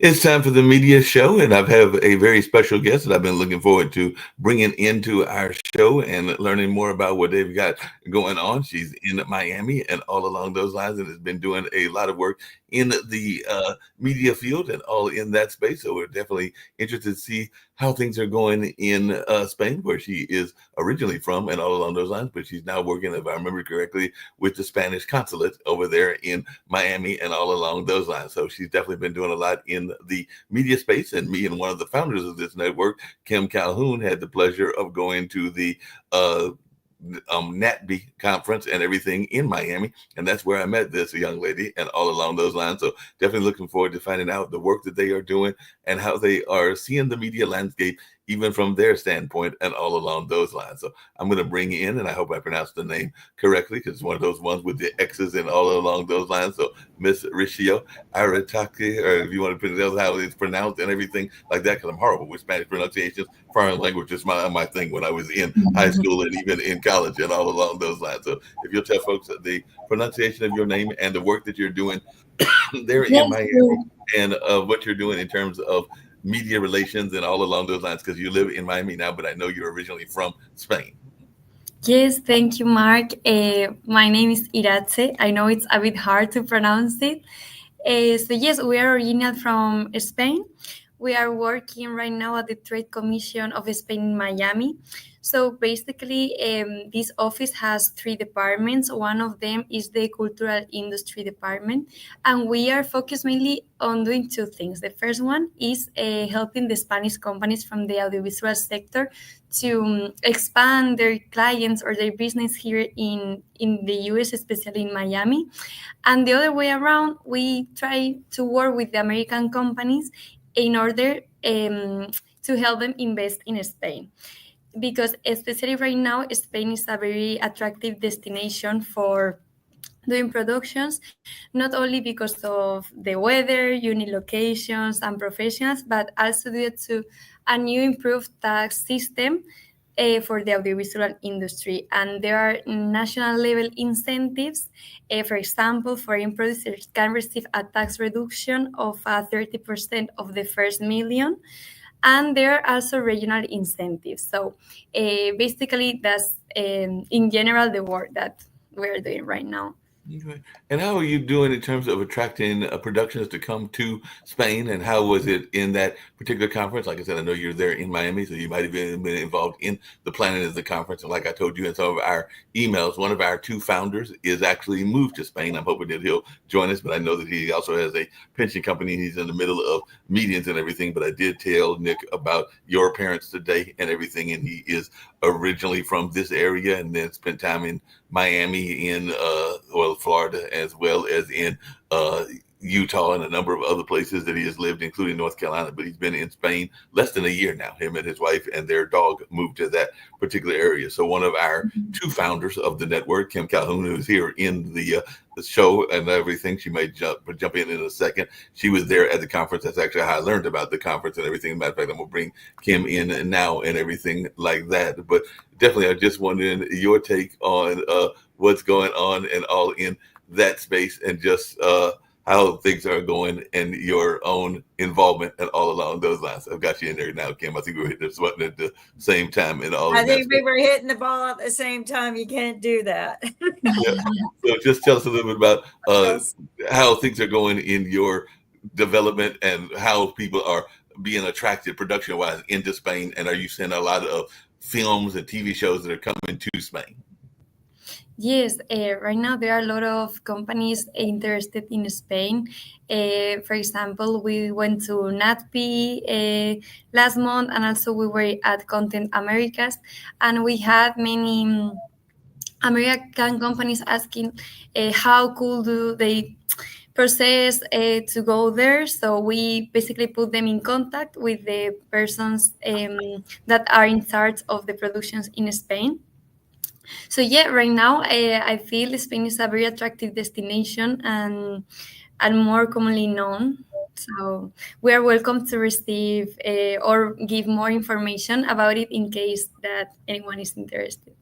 It's time for the media show, and I have a very special guest that I've been looking forward to bringing into our show and learning more about what they've got going on. She's in Miami and all along those lines, and has been doing a lot of work in the media field and all in that space. So we're definitely interested to see how things are going in Spain, where she is originally from, and all along those lines. But she's now working, if I remember correctly, with the Spanish consulate over there in Miami and all along those lines. So she's definitely been doing a lot in the media space. And me and one of the founders of this network, Kim Calhoun, had the pleasure of going to the NatB conference and everything in Miami, and that's where I met this young lady and all along those lines. So definitely looking forward to finding out the work that they are doing and how they are seeing the media landscape even from their standpoint and all along those lines. So I'm going to bring in, and I hope I pronounced the name correctly because it's one of those ones with the X's and all along those lines. So Miss Riccio Arataki, or if you want to pronounce how it's pronounced and everything like that, because I'm horrible with Spanish pronunciations. Foreign language is my thing when I was in high school and even in college and all along those lines. So if you'll tell folks the pronunciation of your name and the work that you're doing there in Miami and what you're doing in terms of media relations and all along those lines, because you live in Miami now, but I know you're originally from Spain. Yes, thank you, Mark. My name is Iratze. I know it's a bit hard to pronounce it. So yes, we are original from Spain. We are working right now at the Trade Commission of Spain in Miami. So basically, this office has 3 departments. One of them is the Cultural Industry Department, and we are focused mainly on doing 2 things. The first one is helping the Spanish companies from the audiovisual sector to expand their clients or their business here in the US, especially in Miami. And the other way around, we try to work with the American companies in order to help them invest in Spain. Because especially right now, Spain is a very attractive destination for doing productions, not only because of the weather, unique locations, and professionals, but also due to a new improved tax system for the audiovisual industry. And there are national level incentives. For example, foreign producers can receive a tax reduction of 30% of the first million. And there are also regional incentives. So basically, that's in general the work that we're doing right now. Okay. And how are you doing in terms of attracting productions to come to Spain? And how was it in that particular conference? Like I said, I know you're there in Miami, so you might have been involved in the planning of the conference. And like I told you in some of our emails, one of our 2 founders is actually moved to Spain. I'm hoping that he'll join us, but I know that he also has a pension company. He's in the middle of meetings and everything. But I did tell Nick about your appearance today and everything, and he is originally from this area and then spent time in Miami, in Florida, as well as in Utah and a number of other places that he has lived, including North Carolina. But he's been in Spain less than a year now. Him and his wife and their dog moved to that particular area. So one of our 2 founders of the network, Kim Calhoun, who is here in the show and everything, she may jump in a second. She was there at the conference. That's actually how I learned about the conference and everything. Matter of fact, I'm gonna bring Kim in now and everything like that. But definitely, I just wondering your take on what's going on and all in that space, and just how things are going and your own involvement and all along those lines. I've got you in there now, Kim. I think we were hitting this button at the same time and all. I think we were hitting the ball at the same time. You can't do that. Yeah. So just tell us a little bit about how things are going in your development and how people are being attracted production-wise into Spain. And are you seeing a lot of films and TV shows that are coming to Spain? Yes, right now there are a lot of companies interested in Spain. For example, we went to NatP last month, and also we were at Content Americas, and we had many American companies asking how could do they process to go there. So we basically put them in contact with the persons that are in charge of the productions in Spain. So yeah, right now I feel Spain is a very attractive destination and more commonly known. So we are welcome to receive or give more information about it in case that anyone is interested.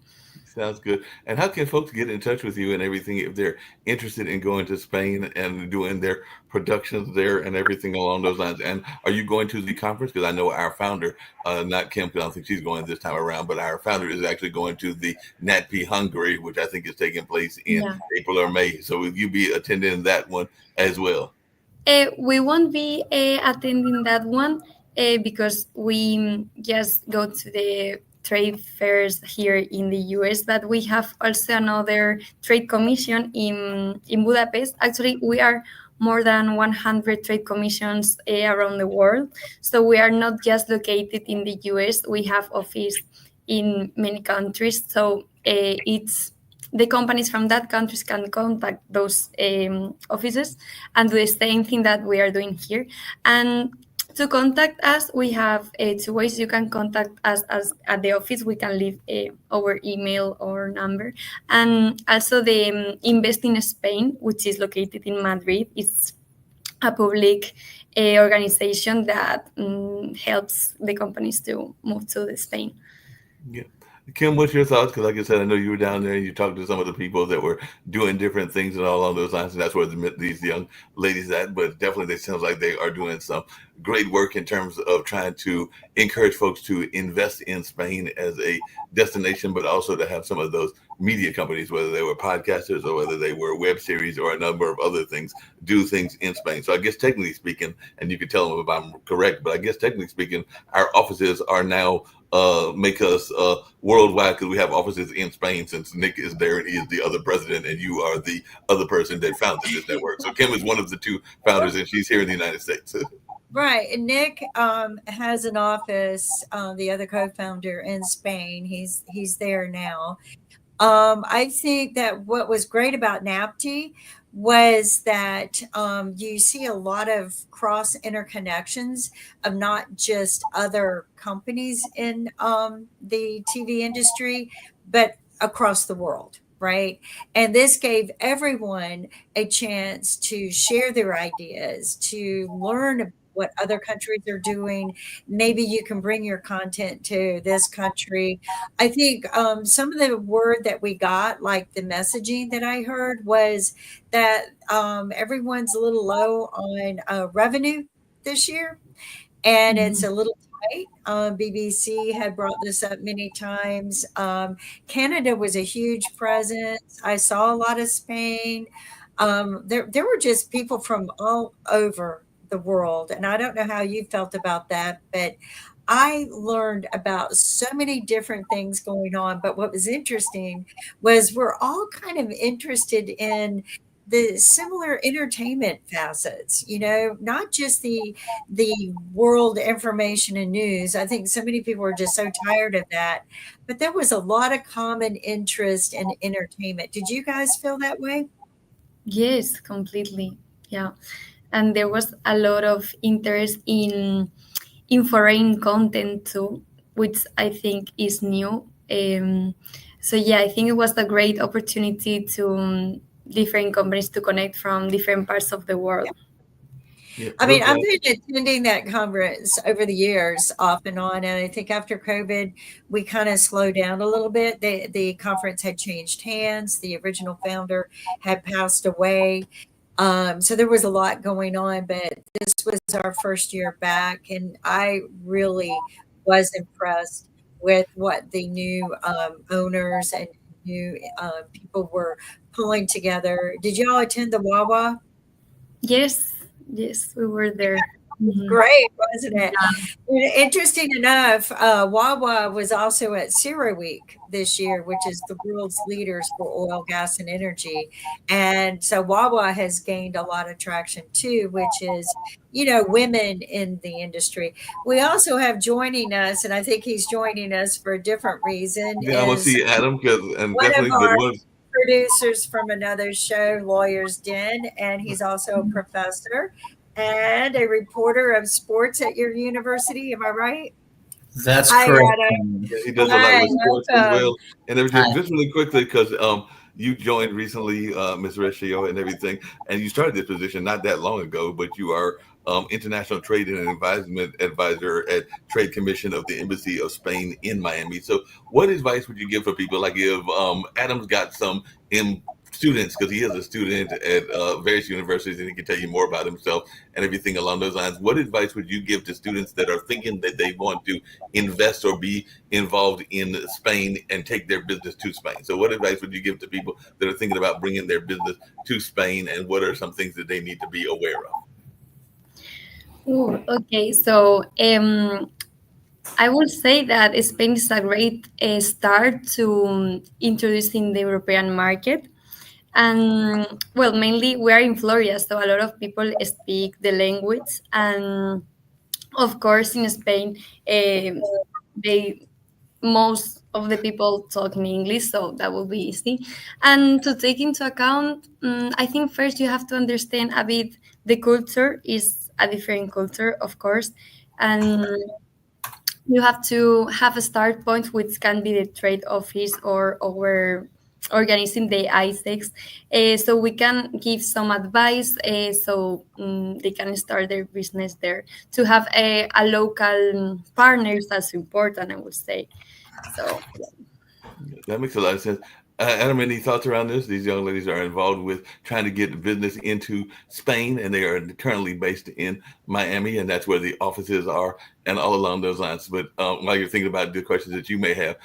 Sounds good. And how can folks get in touch with you and everything if they're interested in going to Spain and doing their productions there and everything along those lines? And are you going to the conference? Because I know our founder, not Kim, because I don't think she's going this time around, but our founder is actually going to the NatP Hungary, which I think is taking place in Yeah. April or May. So will you be attending that one as well? We won't be attending that one because we just go to the trade fairs here in the US, but we have also another trade commission in Budapest. Actually, we are more than 100 trade commissions around the world. So we are not just located in the US, we have office in many countries. So it's the companies from that countries can contact those offices and do the same thing that we are doing here. And to contact us, we have two ways. You can contact us as at the office. We can leave our email or number. And also the Invest in Spain, which is located in Madrid. It's a public organization that helps the companies to move to the Spain. Yeah. Kim, what's your thoughts? Because, like I said, I know you were down there and you talked to some of the people that were doing different things and all along those lines, and that's where these young ladies at. But definitely, they sounds like they are doing some great work in terms of trying to encourage folks to invest in Spain as a destination, but also to have some of those media companies, whether they were podcasters or whether they were web series or a number of other things, do things in Spain. So I guess technically speaking, and you can tell them if I'm correct, but I guess technically speaking, our offices are now make us worldwide because we have offices in Spain since Nick is there and he is the other president and you are the other person that founded this network. So Kim is one of the two founders and she's here in the United States. Right. And Nick has an office, the other co-founder in Spain. He's there now. I think that what was great about NAPTI was that you see a lot of cross interconnections of not just other companies in the TV industry, but across the world. Right. And this gave everyone a chance to share their ideas, to learn what other countries are doing. Maybe you can bring your content to this country. I think some of the word that we got, like the messaging that I heard, was that everyone's a little low on revenue this year, and it's a little tight. BBC had brought this up many times. Canada was a huge presence. I saw a lot of Spain. There were just people from all over the world, and I don't know how you felt about that, but I learned about so many different things going on. But what was interesting was we're all kind of interested in the similar entertainment facets, not just the world information and news. I think so many people are just so tired of that. But there was a lot of common interest in entertainment. Did you guys feel that way? Yes, completely. Yeah. And there was a lot of interest in foreign content too, which I think is new. So yeah, I think it was a great opportunity to different companies to connect from different parts of the world. Yeah, I real mean, I've quick. been attending that conference over the years, off and on, and I think after COVID, we kind of slowed down a little bit. The conference had changed hands. The original founder had passed away. So there was a lot going on, but this was our first year back, and I really was impressed with what the new owners and new people were pulling together. Did y'all attend the Wawa? Yes, yes, we were there. Mhm. Great, wasn't it? Yeah. Interesting enough, Wawa was also at CERAWeek this year, which is the world's leaders for oil, gas, and energy. And so Wawa has gained a lot of traction too, which is, women in the industry. We also have joining us, and I think he's joining us for a different reason, Yeah, I'm gonna is see Adam because and one of definitely good our ones. producers from another show, Lawyer's Den, and he's also a professor and a reporter of sports at your university. Am I right? That's Hi, correct. Adam. Yeah, he does a lot Hi, with sports as welcome. well. And everything. Hi. Just really quickly, because you joined recently, Ms. Riccio, and everything, and you started this position not that long ago, but you are international trade and advisement advisor at Trade Commission of the Embassy of Spain in Miami. So, what advice would you give for people? Like if Adam's got some in students, because he is a student at various universities, and he can tell you more about himself and everything along those lines. What advice would you give to students that are thinking that they want to invest or be involved in Spain and take their business to Spain? So, what advice would you give to people that are thinking about bringing their business to Spain, and what are some things that they need to be aware of? Ooh, okay, so I would say that Spain is a great start to introducing the European market. And well, mainly we are in Florida, so a lot of people speak the language. And of course, in Spain, they most of the people talk in English, so that will be easy. And to take into account, I think first you have to understand a bit the culture is a different culture, of course, and you have to have a start point, which can be the trade office or our organizing the ISEX, so we can give some advice, so they can start their business there. To have a local partners, that's important, I would say. So That makes a lot of sense. Adam, any thoughts around this? These young ladies are involved with trying to get business into Spain, and they are currently based in Miami, and that's where the offices are, and all along those lines. But while you're thinking about the questions that you may have,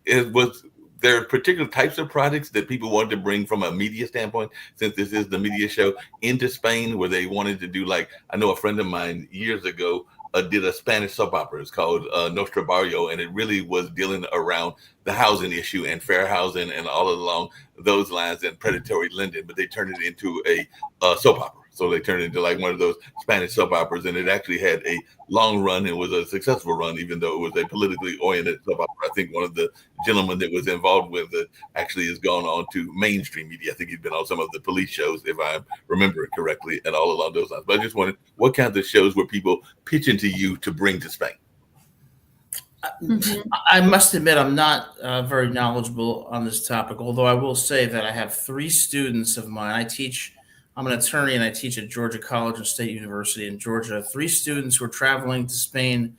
it was there particular types of products that people wanted to bring from a media standpoint, since this is the media show, into Spain, where they wanted to do, like, I know a friend of mine years ago did a Spanish soap opera. It's called Nostra Barrio, and it really was dealing around the housing issue and fair housing and all along those lines and predatory lending. But they turned it into a soap opera. So they turned it into like one of those Spanish soap operas, and it actually had a long run and was a successful run, even though it was a politically oriented soap opera. I think one of the gentlemen that was involved with it actually has gone on to mainstream media. I think he's been on some of the police shows, if I remember it correctly, and all along those lines. But I just wanted, what kinds of shows were people pitching to you to bring to Spain? I must admit, I'm not very knowledgeable on this topic, although I will say that I have three students of mine. I'm an attorney and I teach at Georgia College and State University in Georgia. Three students who are traveling to Spain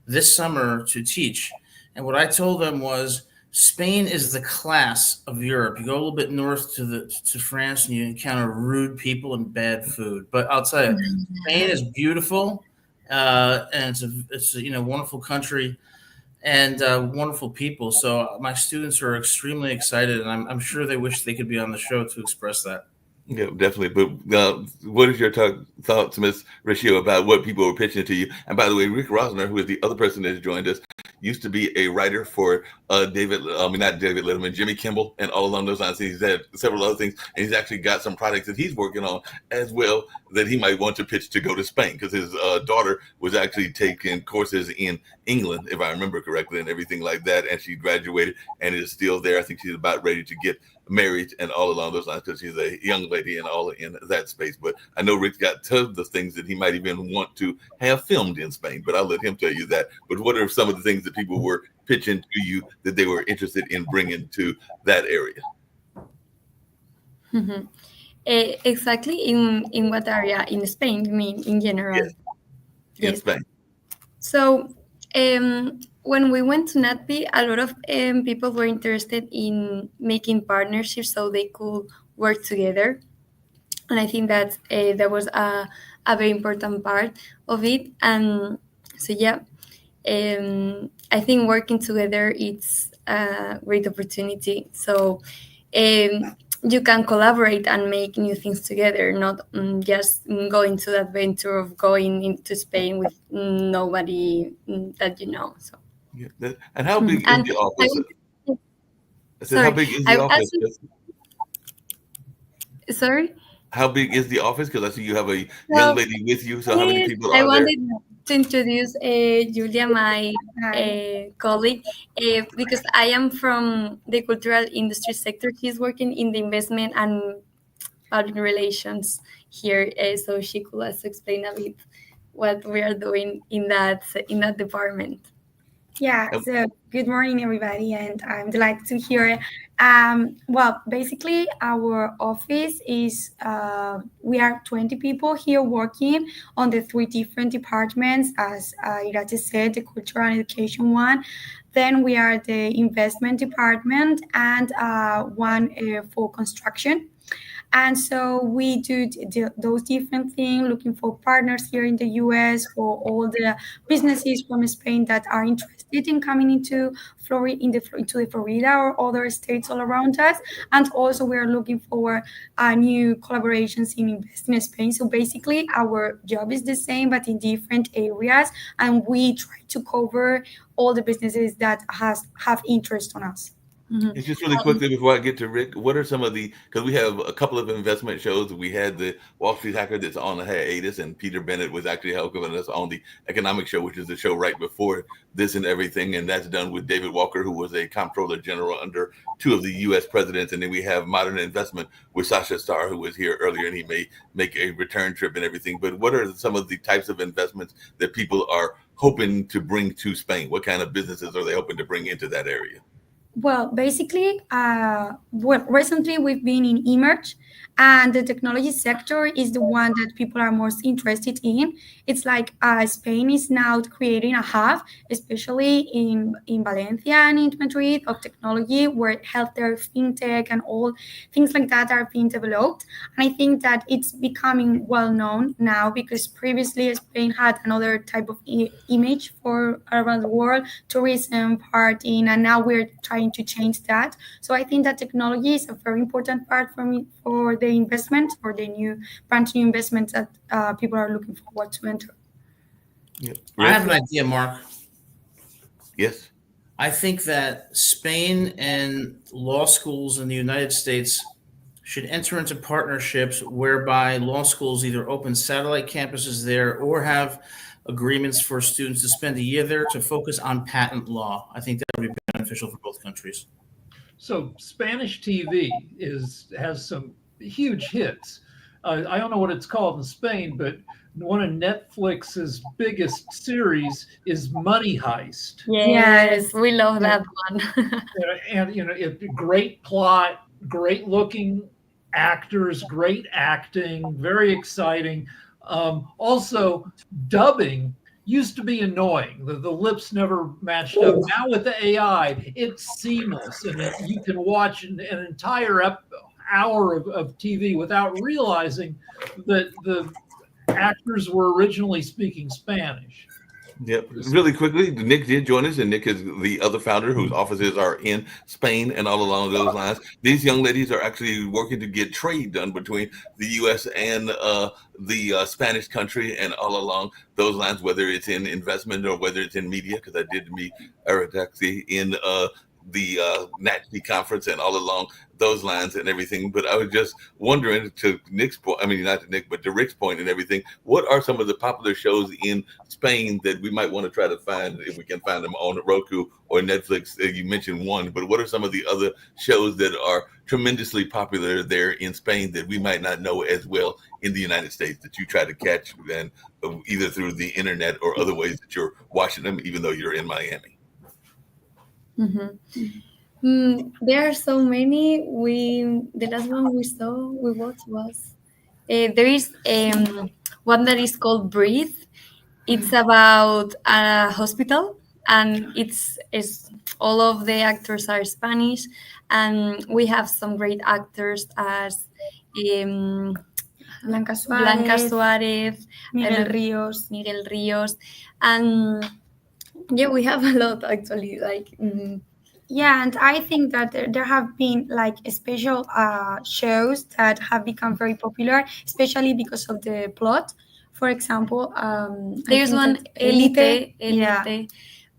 this summer to teach. And what I told them was Spain is the class of Europe. You go a little bit north to France and you encounter rude people and bad food. But I'll tell you, Spain is beautiful, and it's a wonderful country and wonderful people. So my students are extremely excited, and I'm sure they wish they could be on the show to express that. Yeah, definitely. But what is your thoughts, Ms. Riccio, about what people were pitching to you? And by the way, Rick Rosner, who is the other person that has joined us, used to be a writer for not David Letterman, Jimmy Kimmel, and all along those lines. He's had several other things, and he's actually got some products that he's working on as well that he might want to pitch to go to Spain, because his daughter was actually taking courses in England, if I remember correctly, and everything like that. And she graduated and is still there. I think she's about ready to get married and all along those lines, because she's a young lady and all in that space. But I know Rick's got tons of things that he might even want to have filmed in Spain, but I'll let him tell you that. But what are some of the things that people were pitching to you that they were interested in bringing to that area? Exactly, in what area in Spain? You mean in general? Yes. In Spain. So when we went to NatP, a lot of people were interested in making partnerships so they could work together. And I think that was a very important part of it. And so, yeah, I think working together it's a great opportunity. So you can collaborate and make new things together, not just go into the adventure of going into Spain with nobody that you know. So. Yeah. And how big is the office? I said, how big is the office? Sorry? How big is the office? Because I see you have a young lady with you. So how many people are I wanted there? to introduce Julia, my colleague, because I am from the cultural industry sector. She's working in the investment and public relations here, so she could also explain a bit what we are doing in that department. Yeah, Um, so good morning, everybody, and I'm delighted to hear it. Well, basically, our office is we are 20 people here working on the three different departments, as Irache said, the cultural and education one. Then we are the investment department and one for construction. And so we do those different things, looking for partners here in the US for all the businesses from Spain that are interested in coming into Florida, into the Florida or other states all around us. And also we are looking for new collaborations in investing in Spain. So basically our job is the same, but in different areas. And we try to cover all the businesses that have interest on us. Mhm. And just really quickly before I get to Rick, what are some of the, because we have a couple of investment shows. We had the Wall Street Hacker that's on the hiatus, and Peter Bennett was actually helping us on the economic show, which is the show right before this and everything. And that's done with David Walker, who was a comptroller general under two of the US presidents. And then we have Modern Investment with Sasha Starr, who was here earlier, and he may make a return trip and everything. But what are some of the types of investments that people are hoping to bring to Spain? What kind of businesses are they hoping to bring into that area? Well, basically, recently we've been in emerge, and the technology sector is the one that people are most interested in. It's like Spain is now creating a hub, especially in Valencia and in Madrid, of technology where healthcare, fintech, and all things like that are being developed. And I think that it's becoming well known now because previously Spain had another type of image for around the world, tourism, partying, and now we're trying to change that. So I think that technology is a very important part for me for the investment, for the new brand new investments that people are looking forward to enter. Yeah. I have Rick? an idea, Mark. Yes. I think that Spain and law schools in the United States should enter into partnerships whereby law schools either open satellite campuses there or have agreements for students to spend a year there to focus on patent law. I think that would be beneficial for both countries. So Spanish TV has some huge hits. I don't know what it's called in Spain, but one of Netflix's biggest series is Money Heist. Yes, we love that one. And great plot, great looking actors, great acting, very exciting. Also, dubbing used to be annoying. The lips never matched up. Now with the AI, it's seamless, and you can watch an entire hour of TV without realizing that the actors were originally speaking Spanish. Yep. Really quickly, Nick did join us, and Nick is the other founder whose offices are in Spain and all along those lines. These young ladies are actually working to get trade done between the U.S. and the Spanish country and all along those lines, whether it's in investment or whether it's in media, because I did meet Arataxi in the NATC conference and all along those lines and everything. But I was just wondering, to Nick's point, I mean, not to Nick, but to Rick's point and everything, what are some of the popular shows in Spain that we might want to try to find, if we can find them on Roku or Netflix? You mentioned one, but what are some of the other shows that are tremendously popular there in Spain that we might not know as well in the United States that you try to catch then either through the internet or other ways that you're watching them, even though you're in Miami? There are so many. The last one we watched was there is one that is called Breathe. It's about a hospital, and it's all of the actors are Spanish, and we have some great actors as Blanca Suarez, Miguel Rios, and yeah, we have a lot actually. Yeah, and I think that there have been like special shows that have become very popular, especially because of the plot. For example, there's one Elite. Yeah.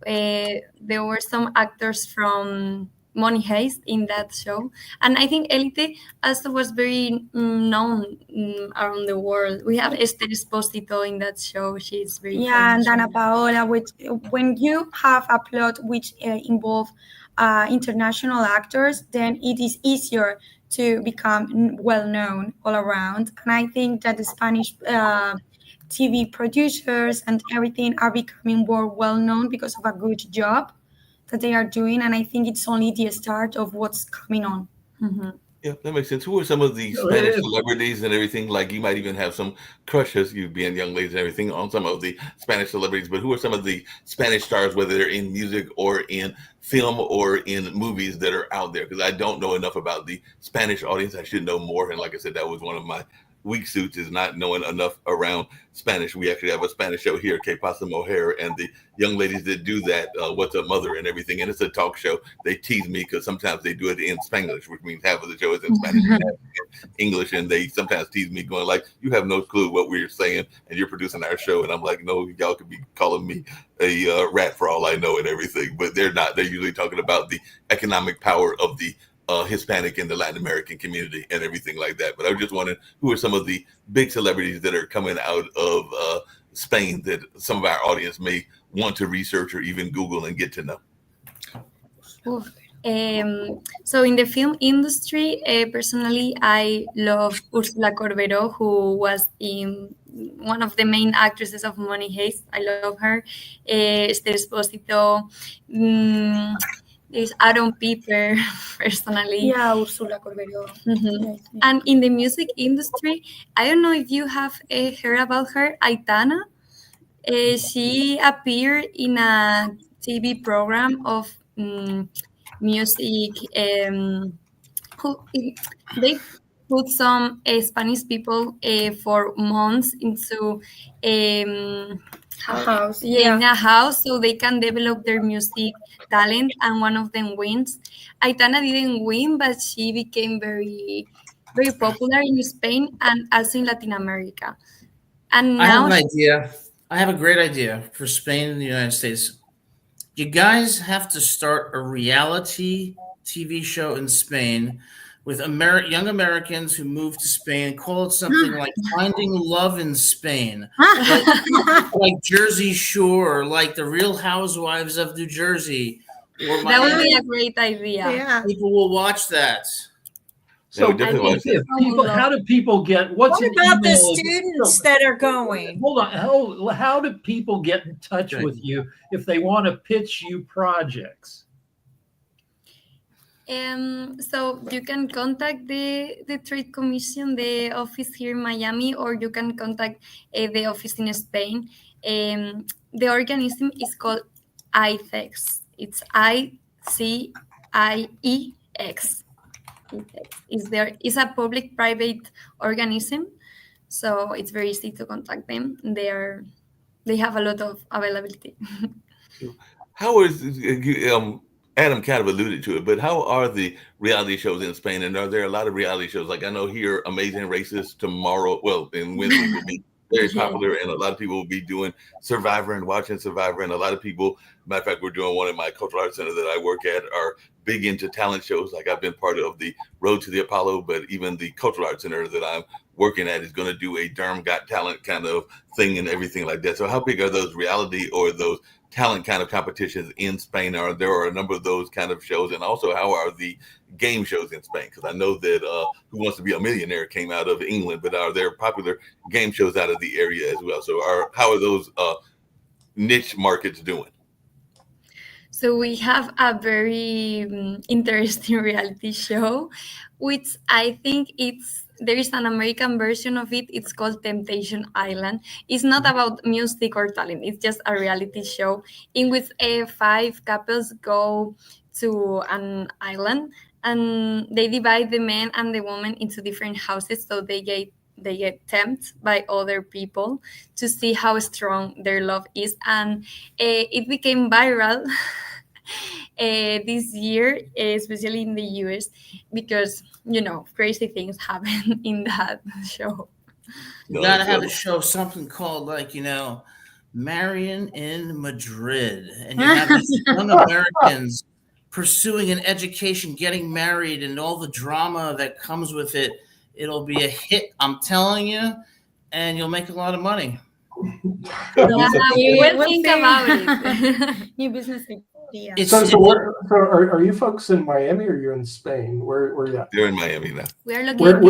There were some actors from Money Heist in that show, and I think Elite also was very known around the world. We have Esther Esposito in that show; she's very Yeah, and famous. Dana Paola, which when you have a plot which involve international actors, then it is easier to become well known all around. And I think that the Spanish TV producers and everything are becoming more well known because of a good job that they are doing. And I think it's only the start of what's coming on. Mhm. Yeah, that makes sense. Who are some of the So Spanish celebrities and everything? Like you might even have some crushes, you being young ladies and everything, on some of the Spanish celebrities. But who are some of the Spanish stars, whether they're in music or in film or in movies that are out there? Because I don't know enough about the Spanish audience. I should know more. And like I said, that was one of my weak suits, is not knowing enough around Spanish. We actually have a Spanish show here, Que Pasa Moher, and the young ladies that do that, What's Up Mother and everything. And it's a talk show. They tease me because sometimes they do it in Spanglish, which means half of the show is in Spanish and half in English. And they sometimes tease me, going like, "You have no clue what we're saying, and you're producing our show." And I'm like, "No, y'all could be calling me a rat for all I know and everything." But they're not. They're usually talking about the economic power of the Hispanic and the Latin American community and everything like that. But I was just wondering, who are some of the big celebrities that are coming out of Spain that some of our audience may want to research or even Google and get to know? Oof. So in the film industry, personally, I love Ursula Corbero, who was in one of the main actresses of Money Heist. I love her. Esther Esposito. Mm, there's Aaron Piper, personally. Yeah, Ursula Corbero. Mhm. Yes, yes. And in the music industry, I don't know if you have heard about her, Aitana. She appeared in a TV program of music. Who they put some Spanish people for months into A house. in Yeah. a house so they can develop their music talent, and one of them wins. Aitana didn't win, but she became very popular in Spain and also in Latin America. And I have now an idea. I have a great idea for Spain and the United States. You guys have to start a reality TV show in Spain with young Americans who move to Spain. Call it something like Finding Love in Spain, like Jersey Shore, like The Real Housewives of New Jersey, or that would be Miami. a great idea. Yeah. People will watch that. Yeah, we So, definitely if, watch that. people, how do people get? What's What an about the email? students that are going? Hold on. How do people get in touch Okay. with you if they want to pitch you projects? So you can contact the Trade Commission, the office here in Miami, or you can contact the office in Spain. The organism is called ICEX. It's ICIEX. Is there is a public-private organism, so it's very easy to contact them. They have a lot of availability. How is Adam kind of alluded to it, but how are the reality shows in Spain? And are there a lot of reality shows? Like I know here, Amazing Races tomorrow, well, in Wednesday will be very Yeah. popular, and a lot of people will be doing Survivor and watching Survivor. And a lot of people, matter of fact, we're doing one at my cultural arts center that I work at, are big into talent shows. Like I've been part of the Road to the Apollo, but even the cultural arts center that I'm working at is going to do a Durham Got Talent kind of thing and everything like that. So how big are those reality or those talent kind of competitions in Spain? Are there a number of those kind of shows? And also, how are the game shows in Spain? Because I know that Who Wants to Be a Millionaire came out of England, but are there popular game shows out of the area as well? So how are those niche markets doing? So we have a very interesting reality show, which I think there is an American version of it. It's called Temptation Island. It's not about music or talent. It's just a reality show in which 5 couples go to an island, and they divide the men and the woman into different houses, so they get tempted by other people to see how strong their love is, and it became viral this year, especially in the US, because crazy things happen in that show. You No, gotta so have a show, something called Marion in Madrid, and you have these young Americans pursuing an education, getting married, and all the drama that comes with it. It'll be a hit, I'm telling you, and you'll make a lot of money. We'll think about it. New business idea. Are you folks in Miami or you're in Spain? Where are you at? They're in Miami now. We're located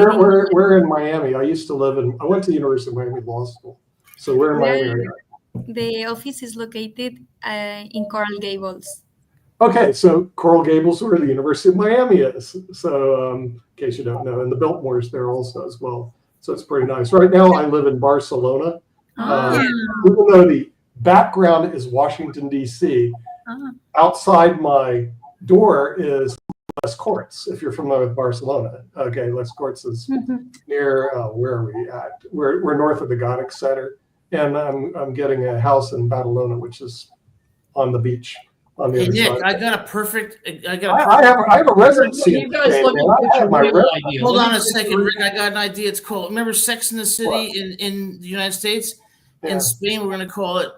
We're in Miami. I went to the University of Miami Law School. So where in Miami are you at? The office is located in Coral Gables. Okay, so Coral Gables, where the University of Miami is. So in case you don't know, and the Biltmore's there also as well. So it's pretty nice. Right now, I live in Barcelona. Even though the background is Washington, D.C., outside my door is Les Corts, if you're familiar with Barcelona. Okay, Les Corts is near, where are we at? We're north of the Gothic Center. And I'm getting a house in Badalona, which is on the beach. On the Hey, other Nick, side. I have a residency. You guys let me pitch a real idea. Hold Let on me a pitch second, Rick. I got an idea. It's called, remember Sex in the City in the United States? Yeah. In Spain, we're going to call it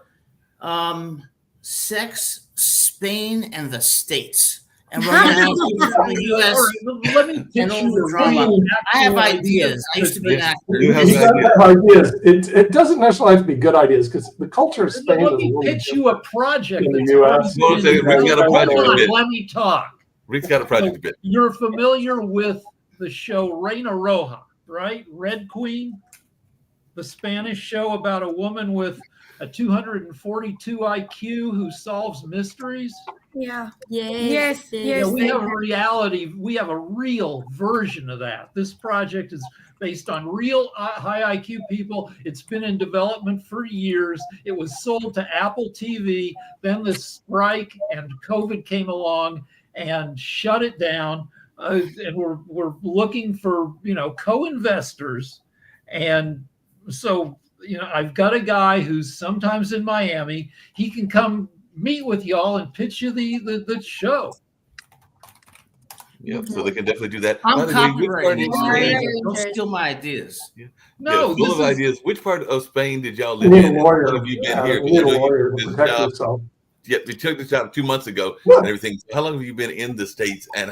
Sex, Spain, and the States. And we're going to have people from the U.S. All right, let me pitch and all you the a drama. real I have actual ideas. I used to be an actor. You have It an idea. does have ideas. It doesn't necessarily have to be good ideas because the culture of Spain Let is me really pitch you a project in the that's US. Hold on a second, Rick's got a project Hold to on, pitch. let me talk. Rick's got a project to pitch. You're familiar with the show Reina Roja, right? Red Queen, the Spanish show about a woman with a 242 IQ who solves mysteries. Yeah. Yes. Yeah, we have a reality. We have a real version of that. This project is based on real high IQ people. It's been in development for years. It was sold to Apple TV. Then the strike and COVID came along and shut it down. And we're looking for co-investors. And so I've got a guy who's sometimes in Miami. He can come meet with y'all and pitch you the show. Yeah, so they can definitely do that. I'm By the way, which part copyrighting of these Spain- ideas. Don't steal my ideas. No, full this of is ideas. Which part of Spain did y'all You live need in? a How lawyer. long have you been here? You 'Cause need I a know you lawyer took to this protect job. yourself. Yeah, you took this job 2 months ago Yeah. and everything. How long have you been in the States, and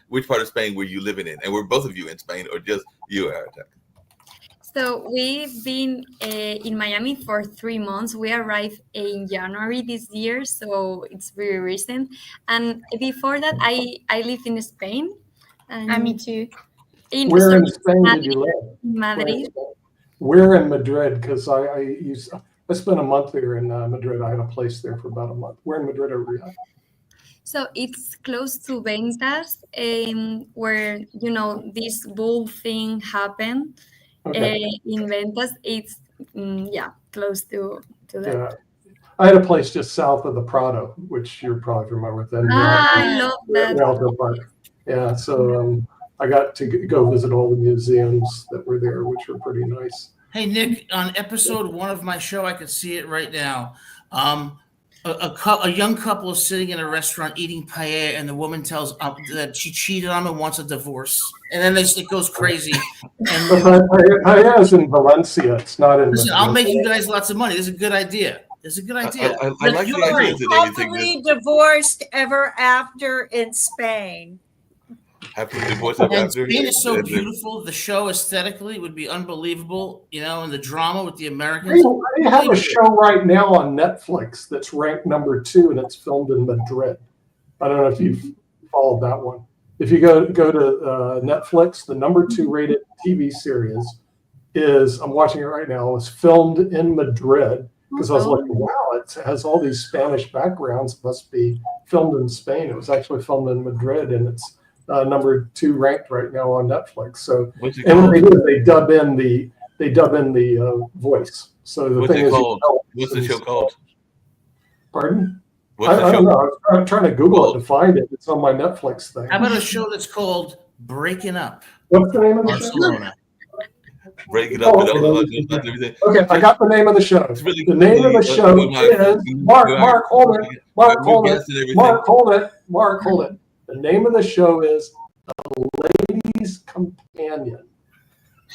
which part of Spain were you living in? And were both of you in Spain, or just you, Arata? So we've been in Miami for 3 months. We arrived in January this year, so it's very recent. And before that, I lived in Spain. And me too. Where in Spain did you live? Madrid. Where in Madrid? Because I spent a month there in Madrid. I had a place there for about a month. Where in Madrid are we at? So it's close to Ventas, where this bull thing happened. Okay. In Ventas, it's close to that. Yeah. I had a place just south of the Prado, which you're probably familiar with. Then I love that. Rialto Park. Yeah, so I got to go visit all the museums that were there, which were pretty nice. Hey, Nick, on episode 1 of my show, I can see it right now. A young couple is sitting in a restaurant eating paella, and the woman tells that she cheated on him and wants a divorce. And then it goes crazy. And Paella is in Valencia. It's not in. listen, Madrid. I'll make you guys lots of money. This is a good idea. It's a good idea. I like the ideas and everything. Happily divorced ever after in Spain. Happy divorce ever And after. Spain is so beautiful. The show aesthetically would be unbelievable, and the drama with the They Americans. they have a show right now on Netflix that's ranked number 2, and it's filmed in Madrid. I don't know if you've followed that one. If you go to Netflix, the number 2 rated TV series I'm watching it right now, is filmed in Madrid. Because I was like, wow, it has all these Spanish backgrounds. It must be filmed in Spain. It was actually filmed in Madrid, and it's number 2 ranked right now on Netflix. So, What's it and what called? they do is they dub in the voice. So the What's thing it is, called? What's the show called? Pardon? What's the I show don't know. called? I'm trying to Google it to find it. It's on my Netflix thing. How about a show that's called Breaking Up What's the name of the show? Barcelona? Break it up and Oh, all okay. about everything. Okay, I got the name of the show. It's really The name of the show is Mark. Hold it. Mark, hold it. Mark, hold it. Mark, hold it. The name of the show is The Lady's Companion.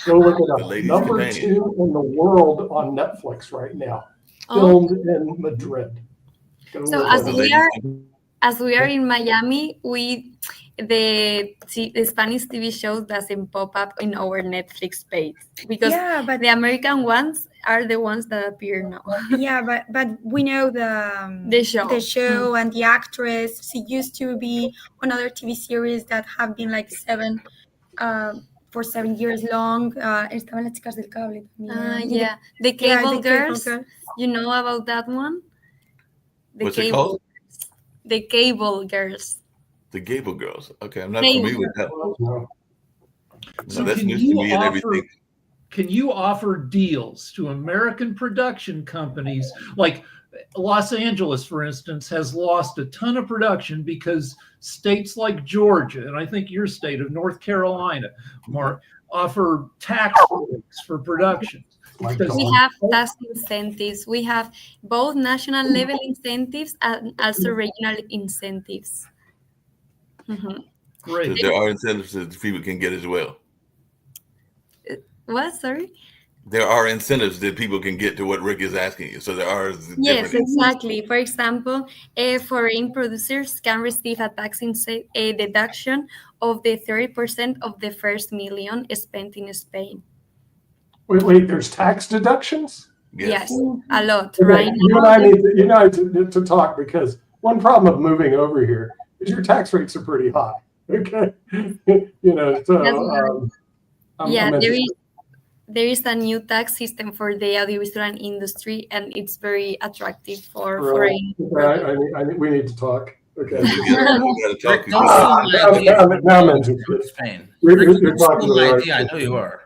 Go look it The up. Lady's Number Companion. 2 in the world on Netflix right now. Filmed in Madrid. Go So look as it up. we are as we are in Miami, the Spanish TV shows doesn't pop up in our Netflix page because Yeah, but the American ones are the ones that appear now. yeah, but we know The show. the show and the actress. She used to be on other TV series that have been like for 7 years long. Estaban las chicas del cable también. Yeah, the Cable the Cable Girls. Girls. You know about that one? What's it called? The Cable Girls. The Gable Girls. Okay, I'm not Cable. familiar with that. No. So No, that's can news to you me and offer everything. can you offer deals to American production companies like Los Angeles, for instance, has lost a ton of production because states like Georgia, and I think your state of North Carolina, Mark, offer tax breaks for productions. Does- We have tax incentives. We have both national level incentives and also regional incentives. Mhm. So Great. there are incentives that people can get as well. What? Sorry? There are incentives that people can get to what Rick is asking you. So there are Yes, different. exactly. For example, foreign producers can receive a a deduction of the 30% of the first million spent in Spain. Wait, there's tax deductions? Yes, a lot, Okay, right? you and I need to talk, because one problem of moving over here is your tax rates are pretty high. Okay. So Yeah, I'm interested. there is a new tax system for the audiovisual industry, and it's very attractive for foreign. We need to talk. Okay. We gotta talk. Rick, don't steal my idea. Now I'm interested. Spain. You're Rick, don't talking steal to the my right idea. I know person. you are.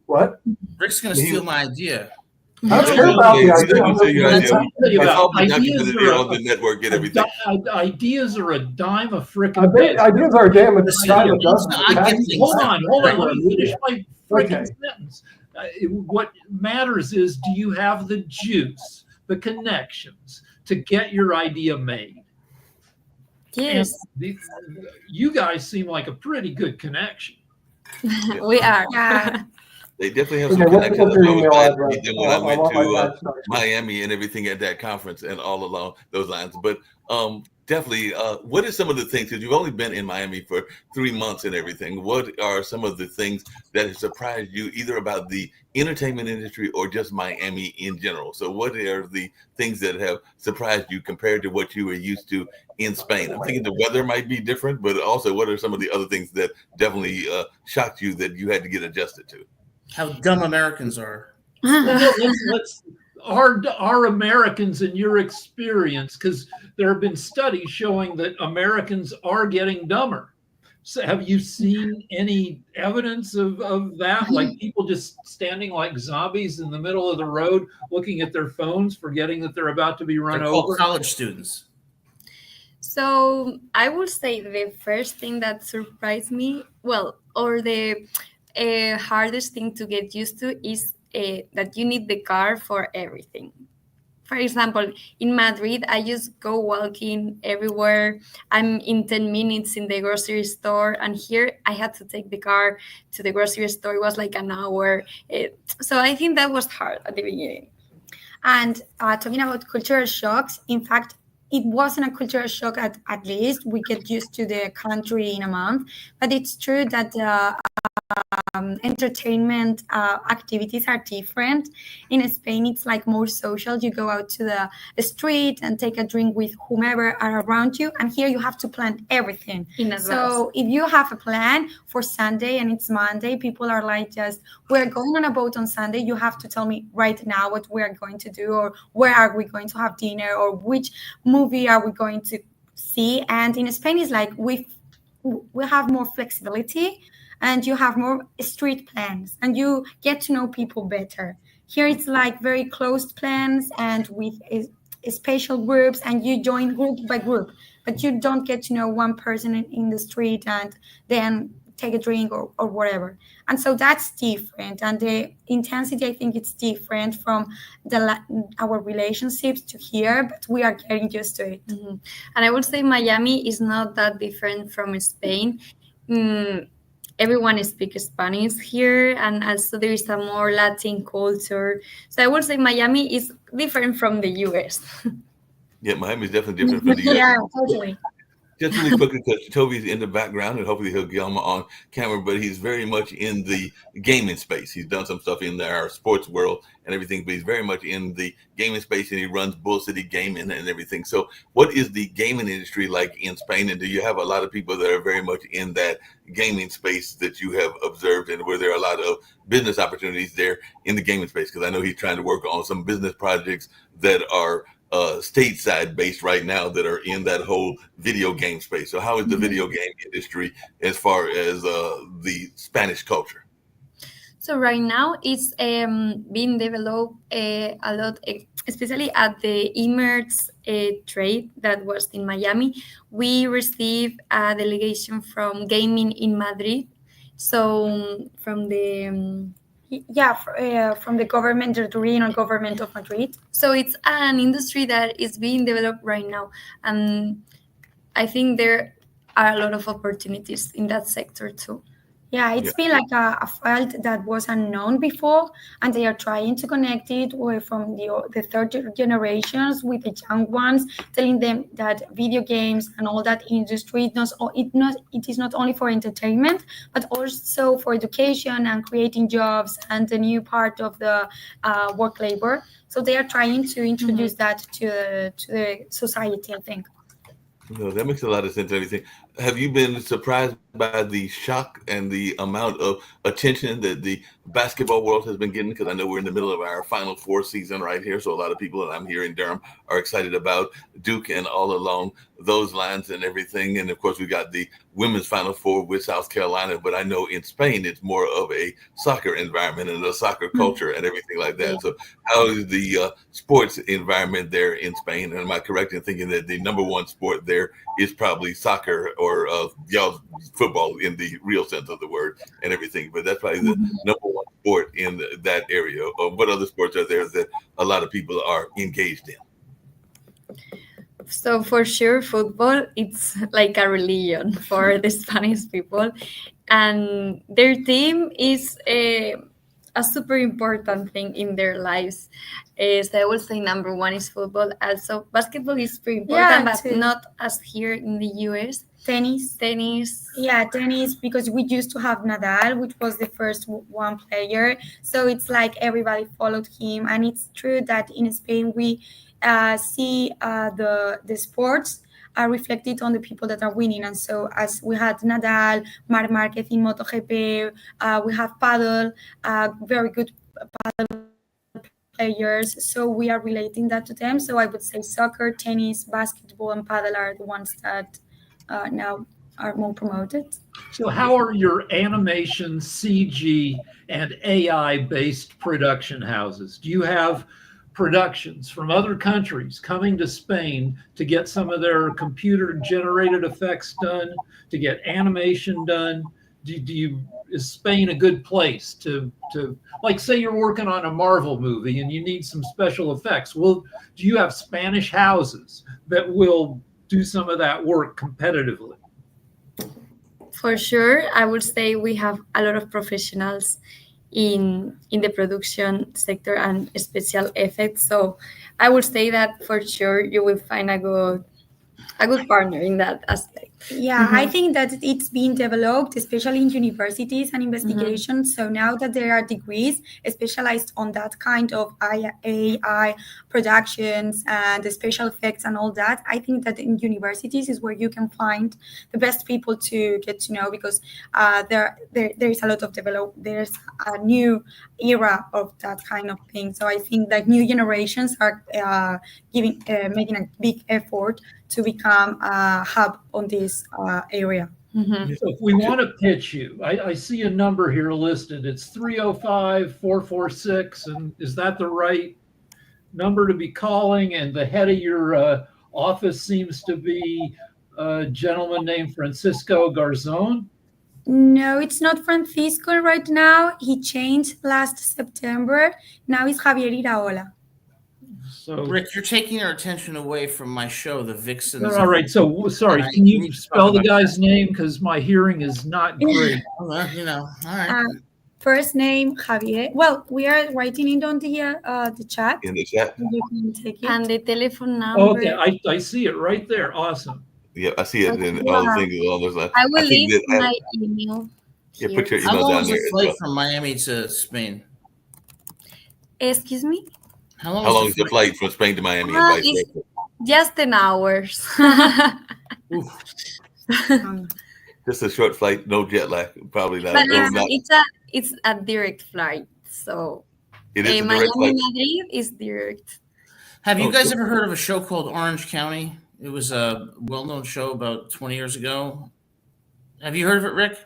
What? Rick's going to steal my idea. I don't care about the idea. It's all production Ideas because are they're a- on the network, get everything. Ideas are a dime a frickin' bit. Ideas are a damn a Listen, dime a listen, dozen. I get things. Hold on. Let me finish my freaking Okay. sentence. What matters is, do you have the juice, the connections to get your idea made? Yes, You guys seem like a pretty good connection. we are. Yeah. They definitely have some Okay, what's connections. your I was email glad to address? meet them when I I went want my to tax document. Miami and everything at that conference and all along those lines. But definitely, what are some of the things, because you've only been in Miami for 3 months and everything, what are some of the things that have surprised you either about the entertainment industry or just Miami in general? So what are the things that have surprised you compared to what you were used to in Spain? I'm thinking the weather might be different, but also what are some of the other things that definitely shocked you that you had to get adjusted to? How dumb Americans are. Let's are Americans, in your experience, because there have been studies showing that Americans are getting dumber. So have you seen any evidence of that? Like people just standing like zombies in the middle of the road, looking at their phones, forgetting that they're about to be run They're called over? college students. So I would say the first thing that surprised me, well, or the hardest thing to get used to is that you need the car for everything. For example, in Madrid, I just go walking everywhere. I'm in 10 minutes in the grocery store, and here I had to take the car to the grocery store. It was like an hour. So I think that was hard at the beginning. And talking about cultural shocks, in fact, it wasn't a cultural shock at least. We get used to the country in a month. But it's true that entertainment activities are different. In Spain, it's like more social. You go out to the street and take a drink with whomever are around you. And here you have to plan everything. So if you have a plan for Sunday and it's Monday, people are like, just, we're going on a boat on Sunday. You have to tell me right now what we are going to do, or where are we going to have dinner, or which movie are we going to see. And in Spain, it's like we have more flexibility, and you have more street plans, and you get to know people better. Here it's like very closed plans and with spatial groups, and you join group by group, but you don't get to know one person in the street and then take a drink or whatever. And so that's different, and the intensity, I think it's different from our relationships to here, but we are getting used to it. Mm-hmm. And I would say Miami is not that different from Spain. Everyone speaks Spanish here, and also there is a more Latin culture. So I would say Miami is different from the US. Yeah, Miami's definitely different from the Yeah, totally. Just really quickly, because Toby's in the background, and hopefully he'll get on camera. But he's very much in the gaming space. He's done some stuff in our sports world and everything, but he's very much in the gaming space, and he runs Bull City Gaming and everything. So, what is the gaming industry like in Spain? And do you have a lot of people that are very much in that gaming space that you have observed, and where there are a lot of business opportunities there in the gaming space? Because I know he's trying to work on some business projects that are stateside based right now that are in that whole video game space. So how is the video game industry as far as the Spanish culture? So right now it's being developed a lot, especially at the Immerse trade that was in Miami. We received a delegation from Gaming in Madrid. So from the from the government, the regional government of Madrid. So it's an industry that is being developed right now, and I think there are a lot of opportunities in that sector too. Yeah, it's been like a field that was unknown before, and they are trying to connect it from the third generations with the young ones, telling them that video games and all that industry it is not only for entertainment, but also for education and creating jobs and a new part of the work labor. So they are trying to introduce that to the society, I think. No, that makes a lot of sense. Everything. Have you been surprised by the shock and the amount of attention that the basketball world has been getting? Because I know we're in the middle of our Final Four season right here, so a lot of people, and I'm here in Durham, are excited about Duke and all along those lines and everything. And of course, we got the women's Final Four with South Carolina. But I know in Spain, it's more of a soccer environment and a soccer culture and everything like that. So, how is the sports environment there in Spain? And am I correct in thinking that the number one sport there is probably soccer or y'all football in the real sense of the word and everything? But that's probably the number one sport in that area. What other sports are there that a lot of people are engaged in? So for sure, football, it's like a religion for the Spanish people. And their team is a super important thing in their lives. So I would say number one is football. Also, basketball is pretty important, but not as here in the US. Tennis. Yeah, tennis, because we used to have Nadal, which was the first one player. So it's like everybody followed him. And it's true that in Spain, we see the sports are reflected on the people that are winning. And so as we had Nadal, Marc Marquez in MotoGP, we have paddle, very good paddle players. So we are relating that to them. So I would say soccer, tennis, basketball, and paddle are the ones that now are more promoted. So how are your animation, CG, and AI-based production houses? Do you have productions from other countries coming to Spain to get some of their computer-generated effects done, to get animation done? Is Spain a good place to like, say you're working on a Marvel movie and you need some special effects? Well, do you have Spanish houses that will do some of that work competitively? For sure, I would say we have a lot of professionals in the production sector and special effects. So I would say that for sure you will find a good partner in that aspect. Yeah, I think that it's being developed, especially in universities and investigations. So now that there are degrees specialized on that kind of AI productions and the special effects and all that, I think that in universities is where you can find the best people to get to know, because there is a lot of there's a new era of that kind of thing. So I think that new generations are making a big effort to become a hub on this area. So if we want to pitch you, I see a number here listed. It's 305-446. And is that the right number to be calling? And the head of your office seems to be a gentleman named Francisco Garzon. No, it's not Francisco right now. He changed last September. Now it's Javier Iraola. So, Rick, you're taking our attention away from my show, The Vixens. All right. So, sorry. Can you spell the guy's name? Because my hearing is not great. Well, all right. first name Javier. Well, we are writing it on the chat. In the chat. You can take it. And the telephone Oh, number. okay, I see it right there. Awesome. Yeah, I see it in all the Wow. things along those lines. I will think leave that my email yeah, here. put your How email long down was there the as flight well. from Miami to Spain? Excuse me? How long How long was is the flight from Spain to Miami and Ah, vice it's versa? just 10 hours. Oof. Just a short flight, no jet lag, probably not. But No, not. it's a direct flight. So It is a Miami direct flight. Madrid is direct. Have you Oh, guys cool. ever heard of a show called Orange County? It was a well-known show about 20 years ago. Have you heard of it, Rick?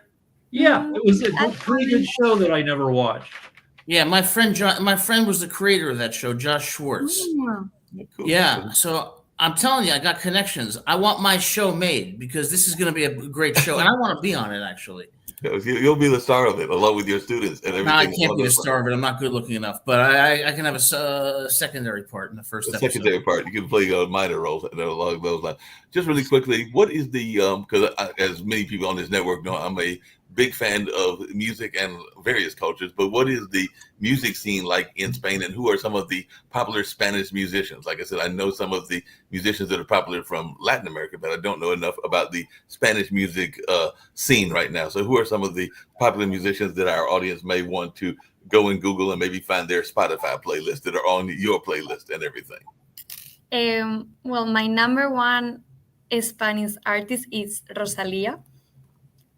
Yeah, it was a I- pretty good show that I never watched. Yeah, my friend was the creator of that show, Josh Schwartz. Mm. Cool. Yeah, so I'm telling you, I got connections. I want my show made because this is going to be a great show, and I want to be on it actually. You'll be the star of it, along with your students and everything. Now I can't be the star of it. I'm not good looking enough, but I can have a secondary part in the first The episode. secondary part, you can play minor roles and along those lines. Just really quickly, what is the because as many people on this network know, I'm a big fan of music and various cultures. But what is the music scene like in Spain, and who are some of the popular Spanish musicians? Like I said, I know some of the musicians that are popular from Latin America, but I don't know enough about the Spanish music scene right now. So, who are some of the popular musicians that our audience may want to go and Google and maybe find their Spotify playlist that are on your playlist and everything? Well, my number one Spanish artist is Rosalia.